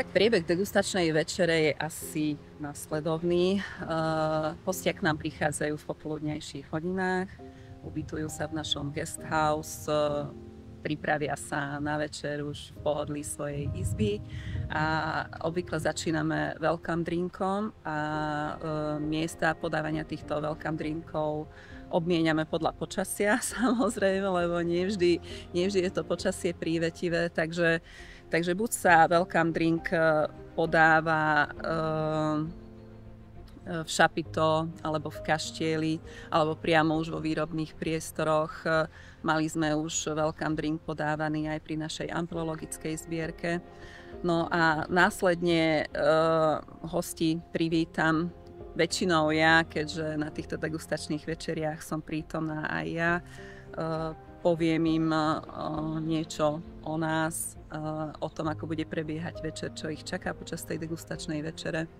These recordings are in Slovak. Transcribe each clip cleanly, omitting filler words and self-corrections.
Priebeh degustačnej večere je asi nasledovný. Hostia k nám prichádzajú v popoludnejších hodinách, ubytujú sa v našom guest house, pripravia sa na večer už v pohodlí svojej izby a obvykle začíname welcome drinkom a miesta podávania týchto welcome drinkov obmieniame podľa počasia, samozrejme, lebo nie vždy je to počasie prívetivé, takže buď sa welcome drink podáva v šapito alebo v kaštieli alebo priamo už vo výrobných priestoroch. Mali sme už welcome drink podávaný aj pri našej amplologickej zbierke. No a následne hosti privítam väčšinou ja, keďže na týchto degustačných večeriach som prítomná aj ja. Poviem im niečo o nás, o tom, ako bude prebiehať večer, čo ich čaká počas tej degustačnej večere.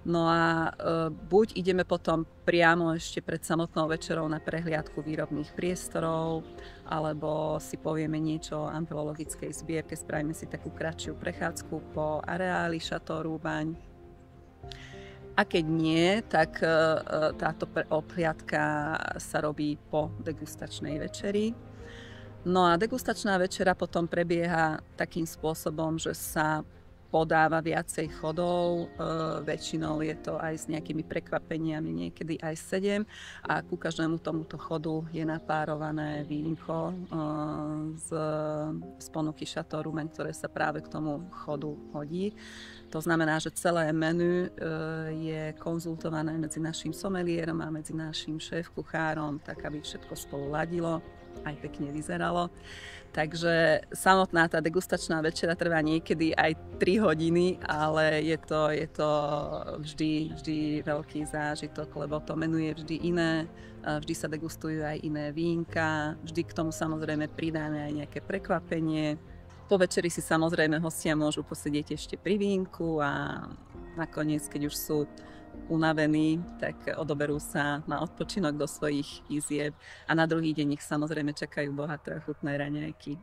No a buď ideme potom priamo ešte pred samotnou večerou na prehliadku výrobných priestorov, alebo si povieme niečo o amfilologickej zbierke, spravíme si takú kratšiu prechádzku po areáli Chateau Roubagne. A keď nie, tak táto obhliadka sa robí po degustačnej večeri. No a degustačná večera potom prebieha takým spôsobom, že sa podáva viacej chodov, väčšinou je to aj s nejakými prekvapeniami, niekedy aj 7 a ku každému tomuto chodu je napárované vínko z ponuky Chateau Roubagne, ktoré sa práve k tomu chodu hodí. To znamená, že celé menu je konzultované medzi naším somelierom a medzi naším šéf-kuchárom, tak aby všetko spolu ladilo, aj pekne vyzeralo. Takže samotná tá degustačná večera trvá niekedy aj 3 hodiny, ale je to vždy veľký zážitok, lebo to menu je vždy iné, vždy sa degustujú aj iné vínka, vždy k tomu samozrejme pridáme aj nejaké prekvapenie. Po večeri si samozrejme hostia môžu posedieť ešte pri vínku a nakoniec, keď už sú unavení, tak odoberú sa na odpočinok do svojich izieb a na druhý deň ich samozrejme čakajú bohaté a chutné raňajky.